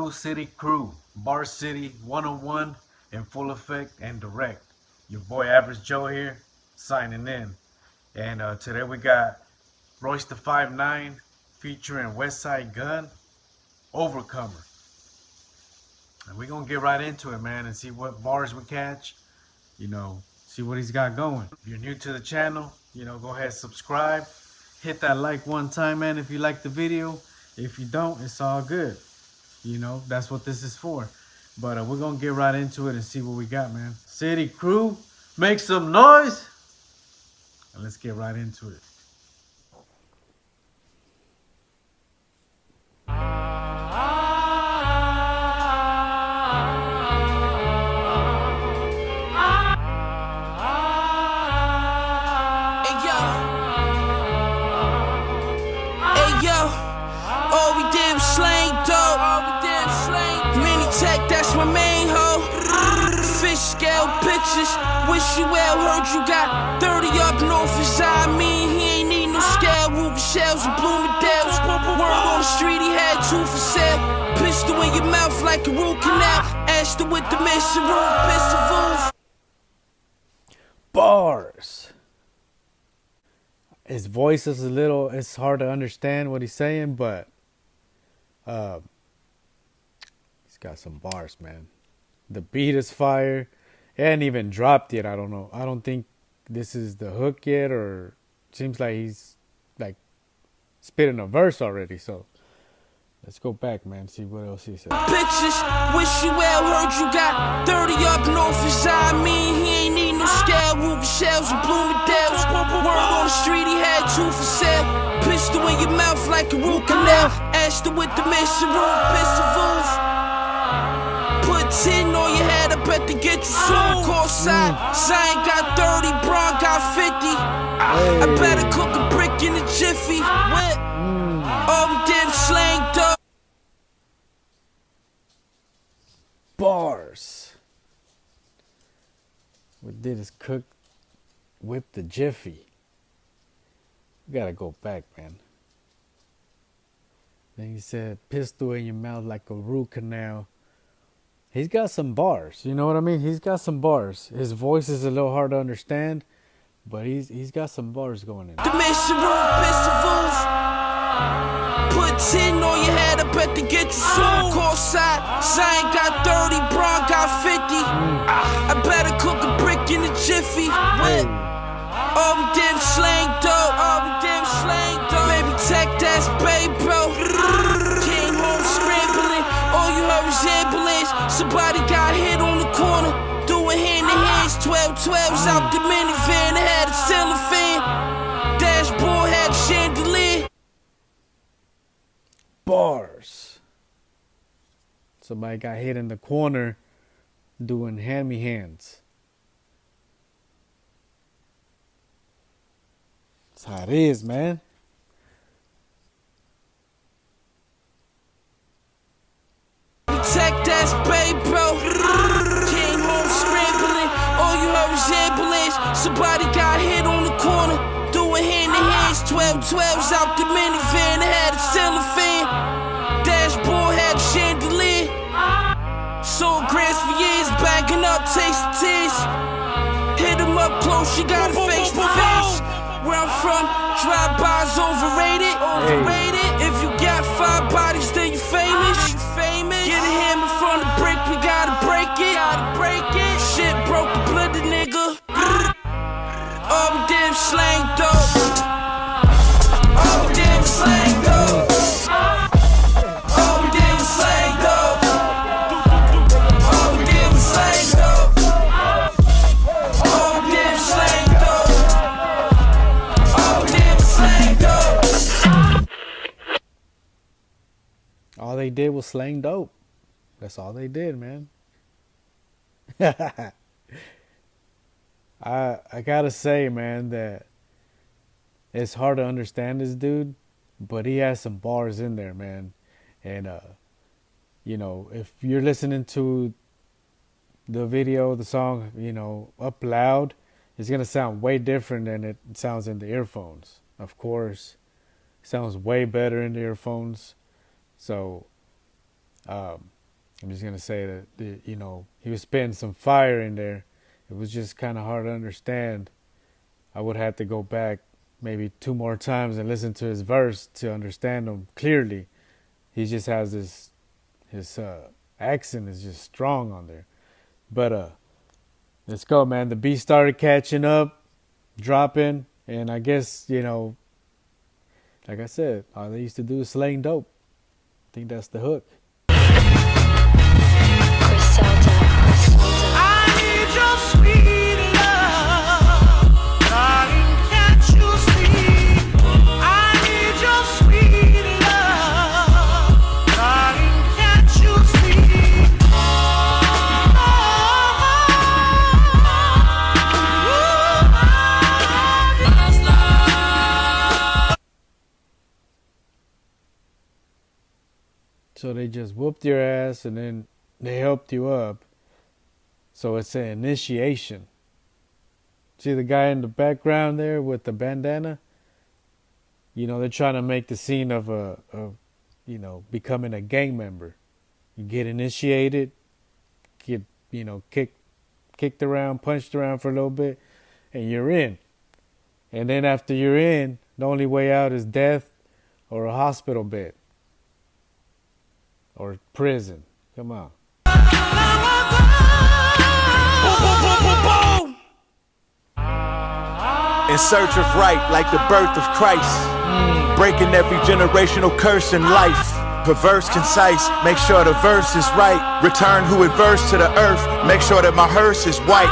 Full City Crew, Bar City 101 in full effect and direct. Your boy Average Joe here, signing in. And today we got Royce the 5'9" featuring Westside Gunn, Overcomer. And we're going to get right into it, man, and see what bars we catch, see what he's got going. If you're new to the channel, go ahead, subscribe. Hit that like one time, man, if you like the video. If you don't, it's all good. That's what this is for. But we're going to get right into it and see what we got, man. City Crew, make some noise. And let's get right into it. All we did was slang dope. Mini tech, that's my main hoe. Fish scale bitches. Wish you well, heard you got 30 up north his eye. He ain't need no scale. Ruby shells and Bloomingdale's. Word on the street, he had 2 for sale. Pistol in your mouth like a root canal. Ashton with the mission room, pistol wolf. Bars. His voice is it's hard to understand what he's saying, but he's got some bars, man. The beat is fire. It hadn't even dropped yet. I don't know. I don't think this is the hook yet, or it seems like he's like spitting a verse already. So let's go back, man, see what else he said. Bitches, wish you well, heard you got 30 up north his eye. He ain't need no scale. Ruby shells and Bloomingdale's. Word on the street, he had 2 for sale. Pistol in your mouth like a root canal. Ashton with the mission room, pistol wolf. Put 10 on your head, I bet to get you soon. Call side, Zion got 30, Braun got 50. I better cook a brick in a jiffy. All we did was slang dope. Bars. What we did is whip the jiffy. We gotta go back, man. Then he said, pistol in your mouth like a root canal. He's got some bars, you know what I mean? He's got some bars. His voice is a little hard to understand, but he's got some bars going in. The mission room, pistol wolf. Put 10 on your head, I bet to get you soon. Call side, Zion got 30, Braun got 50. I better cook a brick in a jiffy. All we did was slang dope. Baby tech, that's babe, bro. Came home scrambling, all you heard was ambulance. Somebody got hit on the corner, doing hand to hands. 12-12s out the minivan, they had a ceiling fan. Dashboard had a chandelier. Bars. Somebody got hit in the corner doing hand-me-hands. That's how it is, man. Tech, that's babe, bro. Came home scrambling, all you heard was ambulance. Somebody got hit on the corner, doing hand to hands. 12-12s out the minivan, they had a ceiling fan. Dashboard had a chandelier. Sold grants for years, bagging up, tasting tears. Hit him up close, you gotta face to face. Where I'm from, drive-bys overrated. If you got 5 bodies, then you famous. Get a hammer from the brick, we gotta break it. Shit broke the blender, nigga. All we did was slang dope. All we did was slang dope. All we did was slang dope. All we did was slang dope. All we did was slang dope. All we did was slang dope. All they did was slang dope. That's all they did, man. I gotta say, man, that it's hard to understand this dude, but he has some bars in there, man. And if you're listening to the video, the song, up loud, it's gonna sound way different than it sounds in the earphones. Of course, it sounds way better in the earphones. So I'm just gonna say that he was spitting some fire in there. It was just kind of hard to understand. I would have to go back maybe 2 more times and listen to his verse to understand him clearly. He just has his accent is just strong on there. But let's go, man. The beat started catching up, dropping, and I guess like I said, all they used to do is slang dope. I think that's the hook. I need your sweet love, darling, can't you see? I need your sweet love, darling, can't you see? So they just whooped your ass and then they helped you up. So it's an initiation. See the guy in the background there with the bandana? They're trying to make the scene of becoming a gang member. You get initiated, get, kicked around, punched around for a little bit, and you're in. And then after you're in, the only way out is death or a hospital bed. Or prison. Come on. In search of right, like the birth of Christ. Breaking every generational curse in life. Perverse, concise, make sure the verse is right. Return who adverse to the earth, make sure that my hearse is white.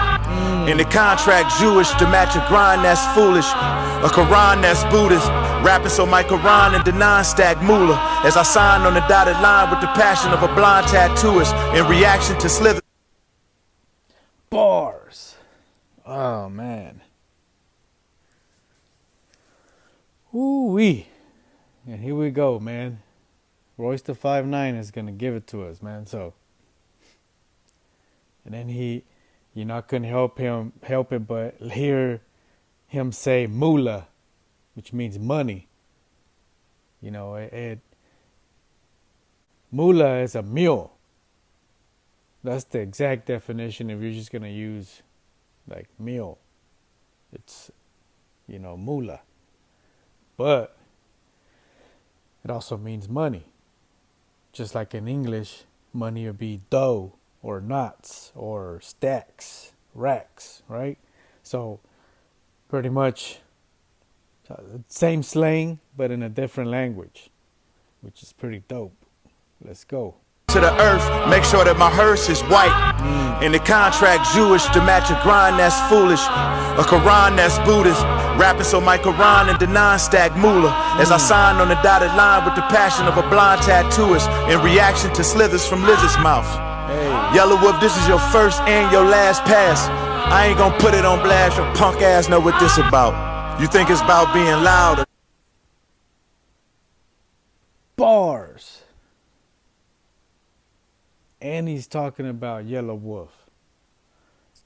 In the contract, Jewish to match a grind that's foolish. A Quran that's Buddhist. Rapping so my Quran and the non-stack moolah. As I sign on the dotted line with the passion of a blind tattooist. In reaction to slither. Bars. Oh, man. Ooh-wee. And here we go, man. Royce the 5'9" is going to give it to us, man. So. And then I couldn't help it but hear him say moolah, which means money. Moolah is a mule. That's the exact definition if you're just going to use like mule. It's, moolah. But it also means money. Just like in English, money would be dough or knots or stacks, racks, right? So pretty much same slang, but in a different language, which is pretty dope. Let's go. To the earth, make sure that my hearse is white. In the contract, Jewish to match a grind that's foolish. A Quran that's Buddhist. Rapping so my Quran and the non-stack moolah. As I sign on the dotted line with the passion of a blind tattooist. In reaction to slithers from lizard's mouth. Hey. Yellow Wolf, this is your first and your last pass. I ain't gonna put it on blast. Your punk ass know what this about. You think it's about being loud? Bars. And he's talking about Yellow Wolf.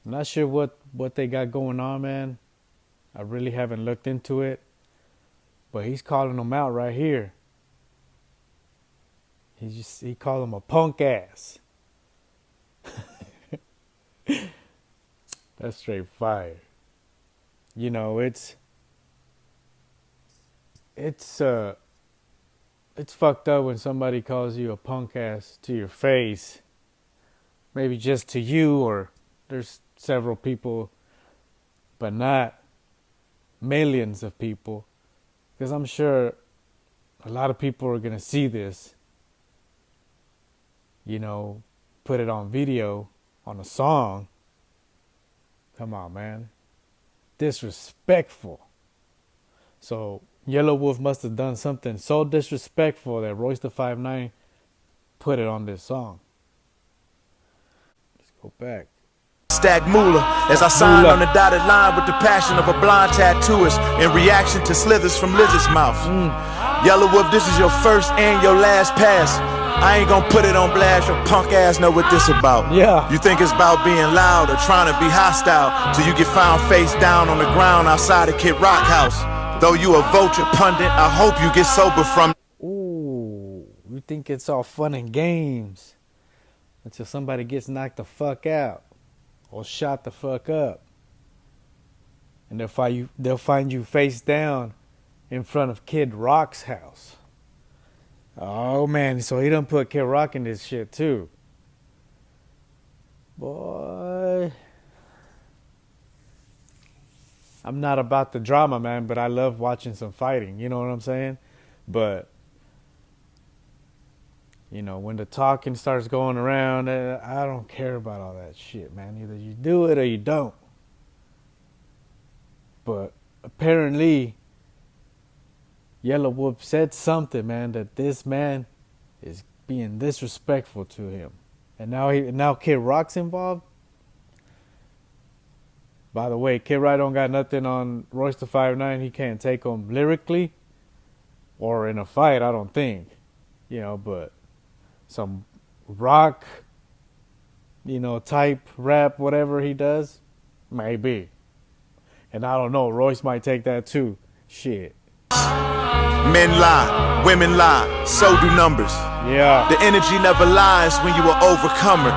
I'm not sure what they got going on, man. I really haven't looked into it. But he's calling them out right here. He called him a punk ass. That's straight fire. It's fucked up when somebody calls you a punk ass to your face. Maybe just to you, or there's several people, but not millions of people. Because I'm sure a lot of people are going to see this, put it on video, on a song. Come on, man. Disrespectful. So Yellow Wolf must have done something so disrespectful that Royce the 5'9" put it on this song. Let's go back. Stack moolah as I sign on the dotted line with the passion of a blind tattooist in reaction to slithers from lizard's mouth. Yellow Wolf, this is your first and your last pass. I ain't gonna put it on blast. Your punk ass know what this about. Yeah. You think it's about being loud or trying to be hostile till you get found face down on the ground outside of Kid Rock house. Though you a vulture pundit, I hope you get sober from. Ooh, you think it's all fun and games. until somebody gets knocked the fuck out or shot the fuck up. And they'll find you face down in front of Kid Rock's house. Oh man, so he done put Kid Rock in this shit too. Boy, I'm not about the drama, man, but I love watching some fighting, you know what I'm saying? But you know, when the talking starts going around, I don't care about all that shit, man. Either you do it or you don't. But apparently, Yellow Wolf said something, man, that this man is being disrespectful to him. And now Kid Rock's involved. By the way, Kid Rock don't got nothing on Royce the 5'9". He can't take him lyrically or in a fight, I don't think. You know, but some rock, you know, type rap, whatever he does, maybe. And I don't know, Royce might take that too. Shit. Men lie, women lie, so do numbers. Yeah. The energy never lies when you are overcomer.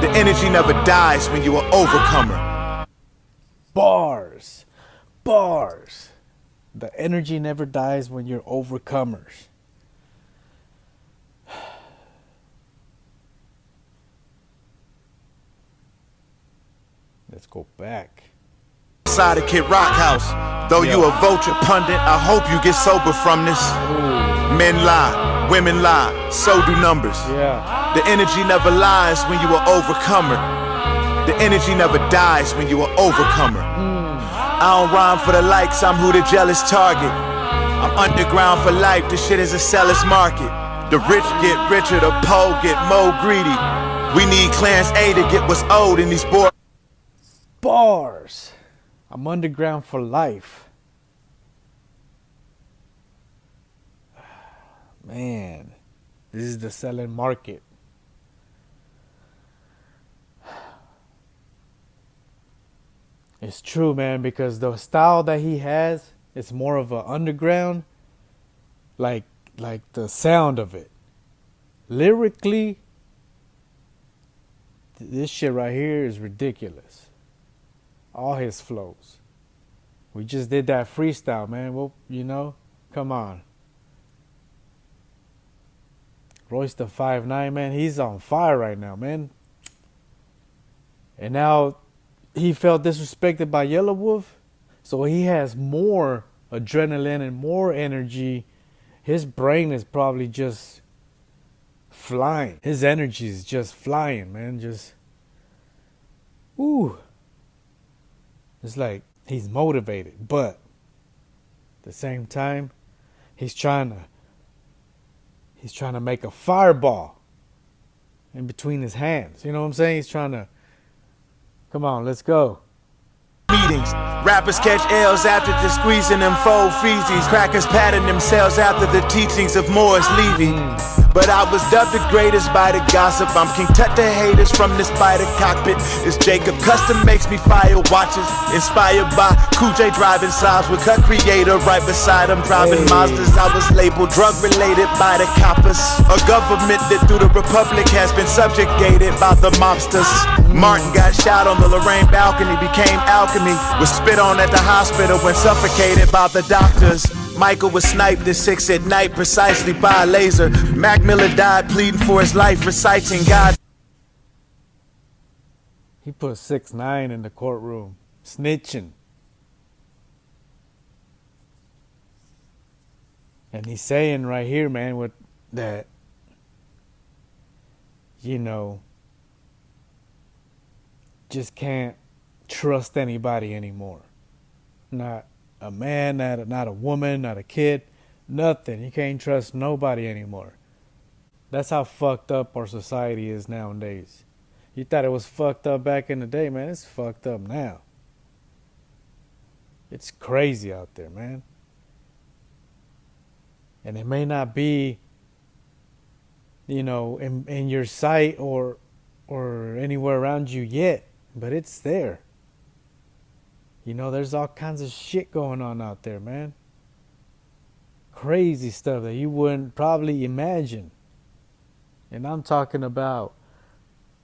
The energy never dies when you are overcomer. Bars. Bars. The energy never dies when you're overcomers. Let's go back. Side of Kid Rock house. Though you a vulture pundit, I hope you get sober from this. Ooh. Men lie, women lie, so do numbers. Yeah. The energy never lies when you are overcomer. The energy never dies when you are overcomer. I don't rhyme for the likes, I'm who the jealous target. I'm underground for life, this shit is a seller's market. The rich get richer, the poor get more greedy. We need Clans A to get what's owed in these boards. Bars. I'm underground for life. Man, this is the selling market. It's true, man, because the style that he has, it's more of an underground, like the sound of it. Lyrically, this shit right here is ridiculous. All his flows. We just did that freestyle, man. Well, you know, come on. Royce the 5'9", man, he's on fire right now, man. And now he felt disrespected by Yellow Wolf, so he has more adrenaline and more energy. His brain is probably just flying. His energy is just flying, man. Just, ooh. It's like he's motivated, but at the same time, he's trying to make a fireball in between his hands. You know what I'm saying? He's trying to, come on, let's go. Meetings. Rappers catch L's after just squeezing them fold feces. Crackers patting themselves after the teachings of Morris Levy. But I was dubbed the greatest by the gossip. I'm King Tut the haters from the spider cockpit. It's Jacob Custom makes me fire watches. Inspired by Cool J driving slides with Cut Creator right beside him driving Mazdas. I was labeled drug related by the coppers. A government that through the republic has been subjugated by the mobsters. Martin got shot on the Lorraine balcony, became alchemy. Was spit on at the hospital when suffocated by the doctors. Michael was sniped at 6 at night precisely by a laser. Mac Miller died pleading for his life, reciting God. He put 6ix9ine in the courtroom, snitching. And he's saying right here, man, with that, you know, just can't trust anybody anymore. Not a man, not a woman, not a kid, nothing. You can't trust nobody anymore. That's how fucked up our society is nowadays. You thought it was fucked up back in the day, man. It's fucked up now. It's crazy out there, man. And it may not be, you know, in your sight or anywhere around you yet, but it's there. You know, there's all kinds of shit going on out there, man. Crazy stuff that you wouldn't probably imagine. And I'm talking about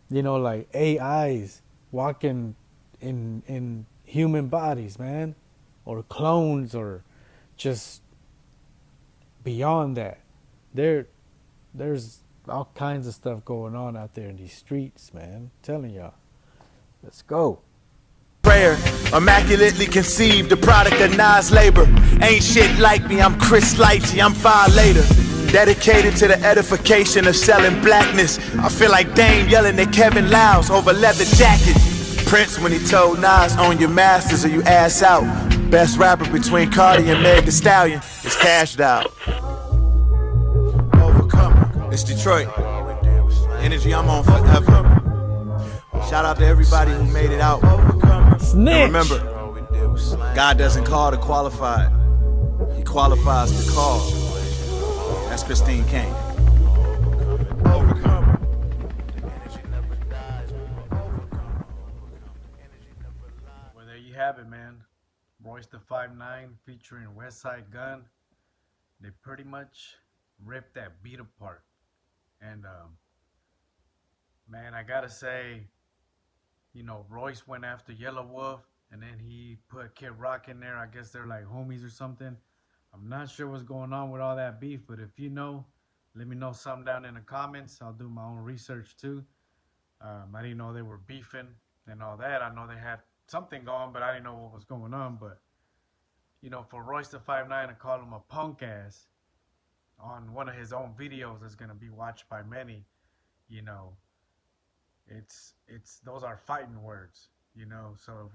You know, like AIs walking in human bodies, man, or clones, or just beyond that. There there's all kinds of stuff going on out there in these streets, man. I'm telling y'all. Let's go. Prayer, immaculately conceived, the product of Nas labor. Ain't shit like me, I'm Chris Lighty, I'm far later. Dedicated to the edification of selling blackness. I feel like Dame yelling at Kevin Lyles over leather jackets. Prince when he told Nas, own your masters or you ass out. Best rapper between Cardi and Meg Thee Stallion is cashed out. Overcomer, it's Detroit. Energy I'm on forever. Shout out to everybody who made it out. Snitch. And remember, God doesn't call the qualified. He qualifies the call. That's Christine Kane. Well, there you have it, man. Royce the 5'9" featuring Westside Gunn. They pretty much ripped that beat apart. And, man, I gotta say, you know, Royce went after Yellow Wolf, and then he put Kid Rock in there. I guess they're like homies or something. I'm not sure what's going on with all that beef, but if you know, let me know something down in the comments. I'll do my own research too. I didn't know they were beefing and all that. I know they had something going, but I didn't know what was going on. But, you know, for Royce the 5'9" to call him a punk ass on one of his own videos that's going to be watched by many, you know, it's those are fighting words, you know. So if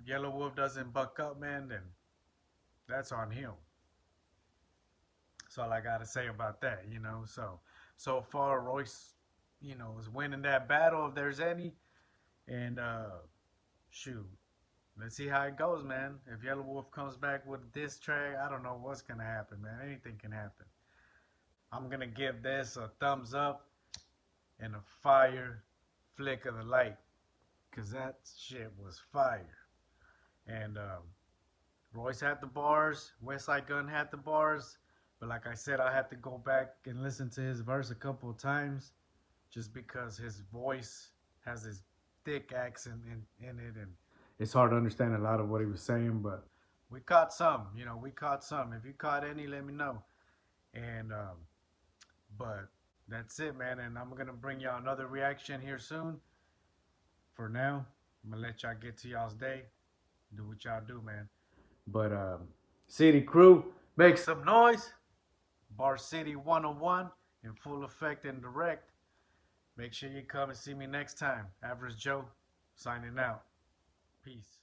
Yellow Wolf doesn't buck up, man, then that's on him. That's all I gotta say about that, you know. So far, Royce, you know, is winning that battle if there's any. And shoot, let's see how it goes, man. If Yellow Wolf comes back with a diss track, I don't know what's gonna happen, man. Anything can happen. I'm gonna give this a thumbs up and a fire flick of the light, cause that shit was fire. And Royce had the bars, Westside Gunn had the bars, but like I said, I had to go back and listen to his verse a couple of times, just because his voice has this thick accent in it, and it's hard to understand a lot of what he was saying. But we caught some, you know, we caught some. If you caught any, let me know. And but that's it, man. And I'm gonna bring y'all another reaction here soon. For now, I'm gonna let y'all get to y'all's day. Do what y'all do, man. But City Crew, make some noise. Bar City 101 in full effect and direct. Make sure you come and see me next time. Average Joe, signing out. Peace.